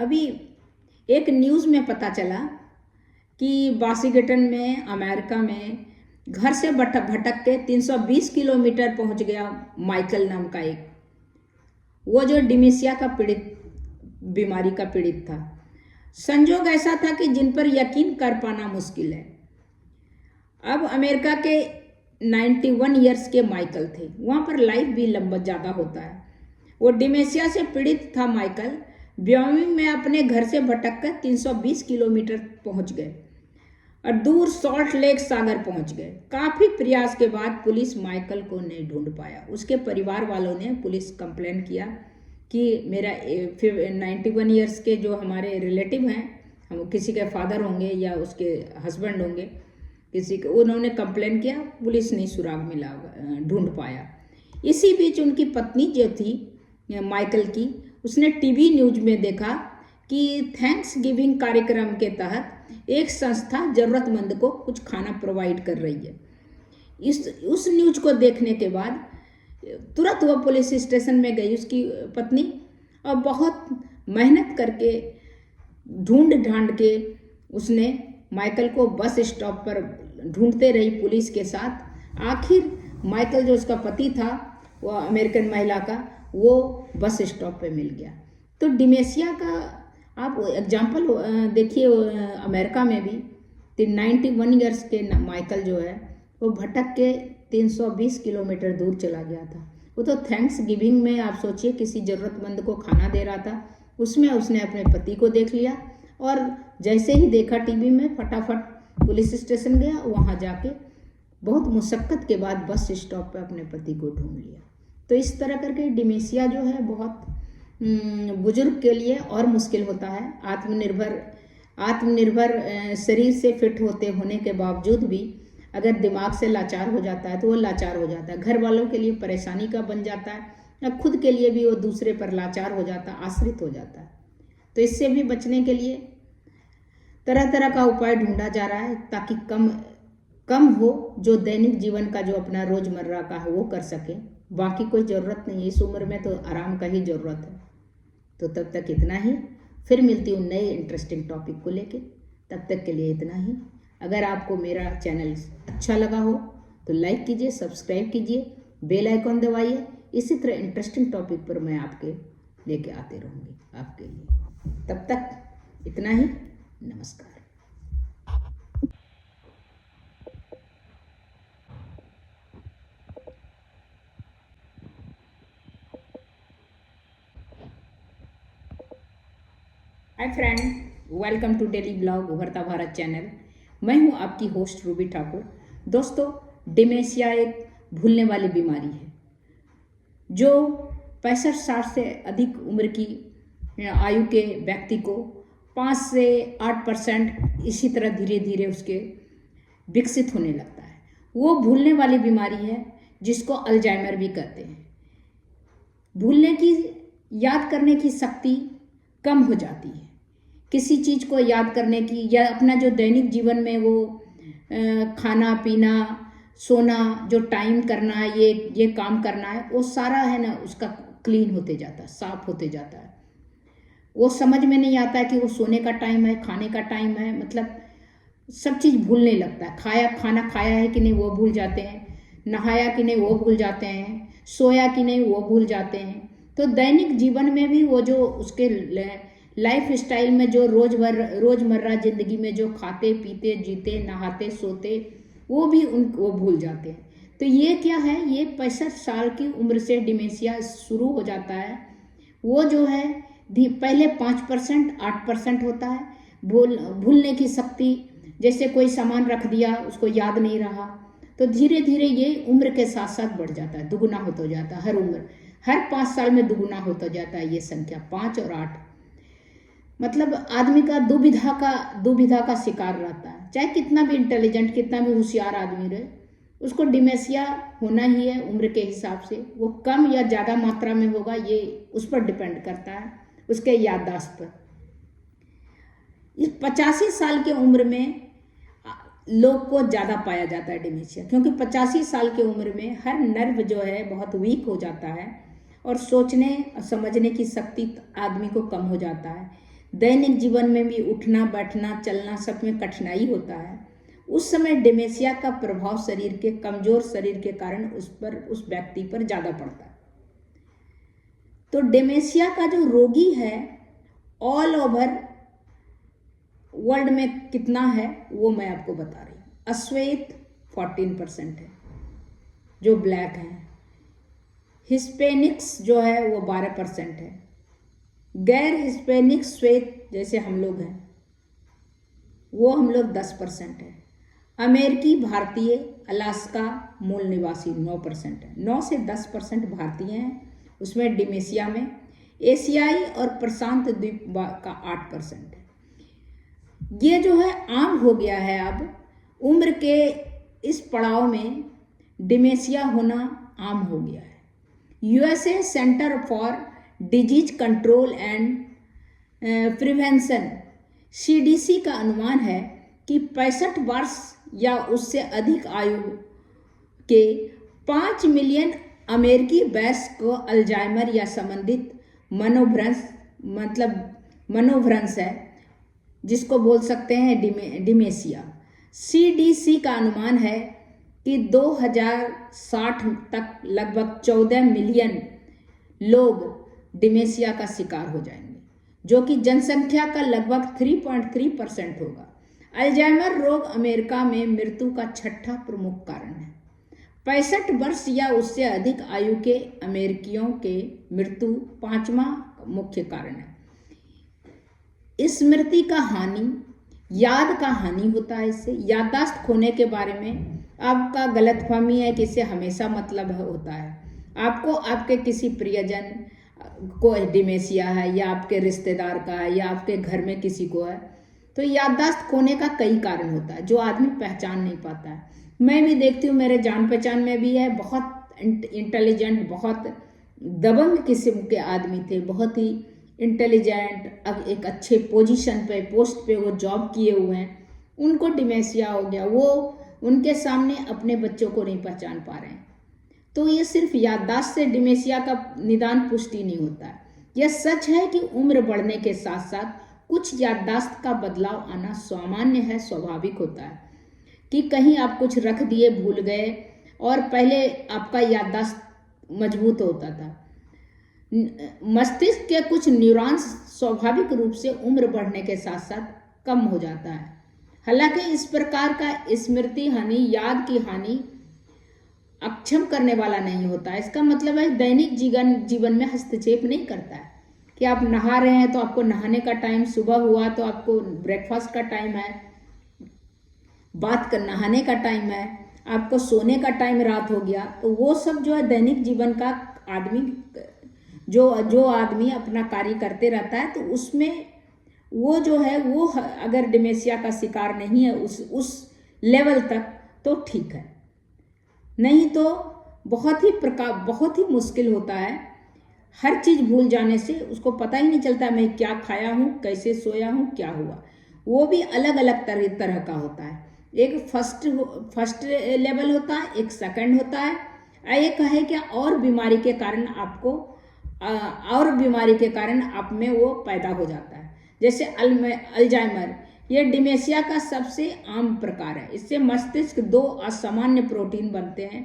अभी एक न्यूज़ में पता चला कि वाशिंगटन में अमेरिका में घर से भटक के 320 किलोमीटर पहुंच गया माइकल नाम का एक, वो जो डिमेंशिया का बीमारी का पीड़ित था। संजोग ऐसा था कि जिन पर यकीन कर पाना मुश्किल है। अब अमेरिका के 91 ईयर्स के माइकल थे, वहाँ पर लाइफ भी लंबा ज़्यादा होता है। वो डिमेंशिया से पीड़ित था माइकल। व्योमिंग में अपने घर से भटककर 320 किलोमीटर पहुंच गए और दूर सॉल्ट लेक सागर पहुंच गए। काफ़ी प्रयास के बाद पुलिस माइकल को नहीं ढूंढ पाया। उसके परिवार वालों ने पुलिस कंप्लेन किया कि मेरा 91 ईयर्स के जो हमारे रिलेटिव हैं, हम किसी के फादर होंगे या उसके हस्बैंड होंगे, किसी के, उन्होंने कंप्लेन किया, पुलिस नहीं सुराग मिला, ढूंढ पाया। इसी बीच उनकी पत्नी जो थी माइकल की, उसने टीवी न्यूज में देखा कि थैंक्स गिविंग कार्यक्रम के तहत एक संस्था जरूरतमंद को कुछ खाना प्रोवाइड कर रही है। उस न्यूज को देखने के बाद तुरंत वो पुलिस स्टेशन में गई उसकी पत्नी, और बहुत मेहनत करके ढूंढ ढांड के उसने माइकल को बस स्टॉप पर ढूंढते रही पुलिस के साथ। आखिर माइकल जो उसका पति था, वो अमेरिकन महिला का, वो बस स्टॉप पे मिल गया। तो डिमेंशिया का आप एग्जाम्पल देखिए, अमेरिका में भी 91 ईयर्स के माइकल जो है वो भटक के 320 किलोमीटर दूर चला गया था। वो तो थैंक्स गिविंग में आप सोचिए किसी ज़रूरतमंद को खाना दे रहा था, उसमें उसने अपने पति को देख लिया और जैसे ही देखा टीवी में फटाफट पुलिस स्टेशन गया। वहाँ जाके बहुत मुशक्क़त के बाद बस स्टॉप पे अपने पति को ढूंढ लिया। तो इस तरह करके डिमेंशिया जो है बहुत बुजुर्ग के लिए और मुश्किल होता है। आत्मनिर्भर शरीर से फिट होने के बावजूद भी अगर दिमाग से लाचार हो जाता है तो वो लाचार हो जाता है, घर वालों के लिए परेशानी का बन जाता है, या खुद के लिए भी वो दूसरे पर लाचार हो जाता है, आश्रित हो जाता है। तो इससे भी बचने के लिए तरह तरह का उपाय ढूंढा जा रहा है ताकि कम हो, जो दैनिक जीवन का जो अपना रोजमर्रा का है वो कर सके। बाकी कोई ज़रूरत नहीं है, इस उम्र में तो आराम का ही ज़रूरत है। तो तब तक इतना ही, फिर मिलती हूँ नए इंटरेस्टिंग टॉपिक को लेके। तब तक के लिए इतना ही। अगर आपको मेरा चैनल अच्छा लगा हो तो लाइक कीजिए, सब्सक्राइब कीजिए, बेल आइकॉन दबाइए। इसी तरह इंटरेस्टिंग टॉपिक पर मैं आपके लेके आते रहूँगी आपके लिए। तब तक इतना ही, नमस्कार। Hi friend, welcome to daily blog Ubharta Bharat channel. मैं हूं आपकी होस्ट रूबी ठाकुर। दोस्तों, डिमेंशिया एक भूलने वाली बीमारी है जो 65-60 से अधिक उम्र की आयु के व्यक्ति को 5 से 8% इसी तरह धीरे धीरे उसके विकसित होने लगता है। वो भूलने वाली बीमारी है जिसको अल्जाइमर भी कहते हैं। भूलने की, याद करने की शक्ति कम हो जाती है। किसी चीज़ को याद करने की, या अपना जो दैनिक जीवन में वो खाना पीना सोना, जो टाइम करना है, ये काम करना है, वो सारा है ना उसका क्लीन होते जाता है, साफ होते जाता है। वो समझ में नहीं आता है कि वो सोने का टाइम है, खाने का टाइम है, मतलब सब चीज़ भूलने लगता है। खाना खाया है कि नहीं वो भूल जाते हैं, नहाया कि नहीं वो भूल जाते हैं, सोया कि नहीं वो भूल जाते हैं। तो दैनिक जीवन में भी वो जो उसके लाइफ स्टाइल में जो रोजमर्रा जिंदगी में जो खाते पीते जीते नहाते सोते, वो भी वो भूल जाते हैं। तो ये क्या है, ये 65 साल की उम्र से डिमेंशिया शुरू हो जाता है। वो जो है पहले 5% 8% होता है भूलने की शक्ति। जैसे कोई सामान रख दिया, उसको याद नहीं रहा, तो धीरे धीरे ये उम्र के साथ साथ बढ़ जाता है, दुगुना होता जाता है। हर 5 साल में दुगुना होता जाता है ये संख्या, 5 और 8। मतलब आदमी का दुविधा का शिकार रहता है। चाहे कितना भी इंटेलिजेंट, कितना भी होशियार आदमी रहे, उसको डिमेंशिया होना ही है उम्र के हिसाब से। वो कम या ज़्यादा मात्रा में होगा, ये उस पर डिपेंड करता है, उसके याददाश्त पर। इस 85 साल की उम्र में लोग को ज़्यादा पाया जाता है डिमेंशिया, क्योंकि 85 साल की उम्र में हर नर्व जो है बहुत वीक हो जाता है और सोचने और समझने की शक्ति आदमी को कम हो जाता है। दैनिक जीवन में भी उठना बैठना चलना सब में कठिनाई होता है, उस समय डिमेंशिया का प्रभाव शरीर के कमजोर शरीर के कारण उस व्यक्ति पर ज़्यादा पड़ता है। तो डिमेंशिया का जो रोगी है ऑल ओवर वर्ल्ड में कितना है वो मैं आपको बता रही हूँ। अश्वेत 14% है जो ब्लैक है, हिस्पैनिक्स जो है वो 12% है, गैर हिस्पैनिक श्वेत जैसे हम लोग हैं वो हम लोग 10% है, अमेरिकी भारतीय अलास्का मूल निवासी 9% है, 9 से 10% भारतीय हैं उसमें डिमेंशिया में, एशियाई और प्रशांत द्वीप का 8% है। ये जो है आम हो गया है, अब उम्र के इस पड़ाव में डिमेंशिया होना आम हो गया है। USA centre for disease control and prevention CDC का अनुमान है कि 65 वर्ष या उससे अधिक आयु के 5 मिलियन अमेरिकी वयस्क को अल्जाइमर या संबंधित मनोभ्रंश मनोभ्रंश है जिसको बोल सकते हैं डिमेंशिया। सीडीसी का अनुमान है कि 2060 तक लगभग 14 मिलियन लोग डिमेंशिया का शिकार हो जाएंगे, जो कि जनसंख्या का लगभग 3.3% होगा। अल्जाइमर रोग अमेरिका में मृत्यु का 6ठा प्रमुख कारण है। 65 वर्ष या उससे अधिक आयु के अमेरिकियों के मृत्यु 5वां मुख्य कारण है। स्मृति का हानि, याद का हानि होता है। इससे याददाश्त खोने के बारे में आपका गलतफहमी है कि इससे हमेशा मतलब होता है। आपको आपके किसी प्रियजन को डिमेंशिया है या आपके रिश्तेदार का है या आपके घर में किसी को है, तो याददाश्त खोने का कई कारण होता है जो आदमी पहचान नहीं पाता है। मैं भी देखती हूँ, मेरे जान पहचान में भी है, बहुत इंटेलिजेंट, बहुत दबंग किस्म के आदमी थे, बहुत ही इंटेलिजेंट, अब एक अच्छे पोजीशन पे पोस्ट पे वो जॉब किए हुए हैं, उनको डिमेंशिया हो गया, वो उनके सामने अपने बच्चों को नहीं पहचान पा रहे हैं। तो ये सिर्फ याददाश्त से डिमेंशिया का निदान पुष्टि नहीं होता है। यह सच है कि उम्र बढ़ने के साथ साथ कुछ याददाश्त का बदलाव आना सामान्य है, स्वाभाविक होता है कि कहीं आप कुछ रख दिए, भूल गए, और पहले आपका याददाश्त मजबूत होता था। मस्तिष्क के कुछ न्यूरॉन्स स्वाभाविक रूप से उम्र बढ़ने के साथ साथ कम हो जाता है। हालांकि इस प्रकार का स्मृति हानि, याद की हानि अक्षम करने वाला नहीं होता। इसका मतलब है दैनिक जीवन में हस्तक्षेप नहीं करता है कि आप नहा रहे हैं तो आपको नहाने का टाइम सुबह हुआ तो आपको ब्रेकफास्ट का टाइम है, बात कर नहाने का टाइम है, आपको सोने का टाइम रात हो गया, तो वो सब जो है दैनिक जीवन का आदमी जो आदमी अपना कार्य करते रहता है तो उसमें वो जो है वो अगर डिमेंशिया का शिकार नहीं है उस लेवल तक तो ठीक है, नहीं तो बहुत ही मुश्किल होता है। हर चीज़ भूल जाने से उसको पता ही नहीं चलता मैं क्या खाया हूँ, कैसे सोया हूँ, क्या हुआ। वो भी अलग अलग तरह का होता है। एक फर्स्ट लेवल होता है, एक सेकंड होता है, एक है क्या और बीमारी के कारण आप में वो पैदा हो जाता है। जैसे अल्जाइमर, ये डिमेंशिया का सबसे आम प्रकार है। इससे मस्तिष्क 2 असामान्य प्रोटीन बनते हैं,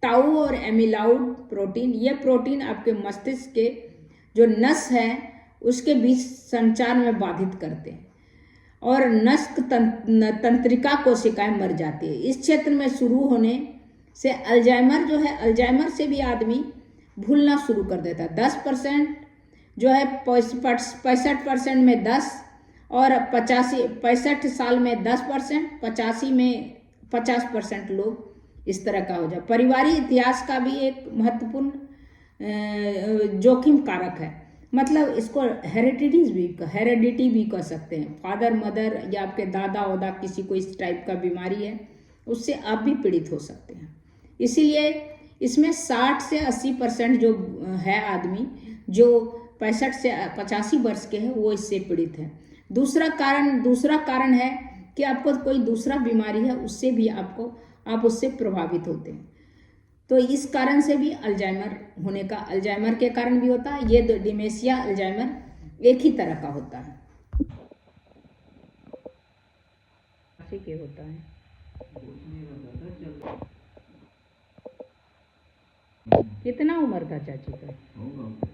टाउ और एमिलाइड प्रोटीन। ये प्रोटीन आपके मस्तिष्क के जो नस है उसके बीच संचार में बाधित करते हैं और नस्क तंत्रिका कोशिकाएं मर जाती है। इस क्षेत्र में शुरू होने से अल्जाइमर जो है, अल्जाइमर से भी आदमी भूलना शुरू कर देता है। 10% जो है 65% में 10 और 65 साल में 10%, 85 में 50% लोग इस तरह का हो जाए। पारिवारिक इतिहास का भी एक महत्वपूर्ण जोखिम कारक है, मतलब इसको हेरिडिटी भी कह सकते हैं। फादर मदर या आपके दादा वादा किसी को इस टाइप का बीमारी है उससे आप भी पीड़ित हो सकते हैं। इसीलिए इसमें 60 से 80% जो है आदमी जो 65 से 85 वर्ष के हैं वो इससे पीड़ित है। दूसरा कारण है कि आपको कोई दूसरा बीमारी है उससे भी आप उससे प्रभावित होते हैं। तो इस कारण से भी अल्जाइमर के कारण भी होता है। ये डिमेंशिया अल्जाइमर एक ही तरह का होता है। चाची के होता है। कितना उम्र था चाची का?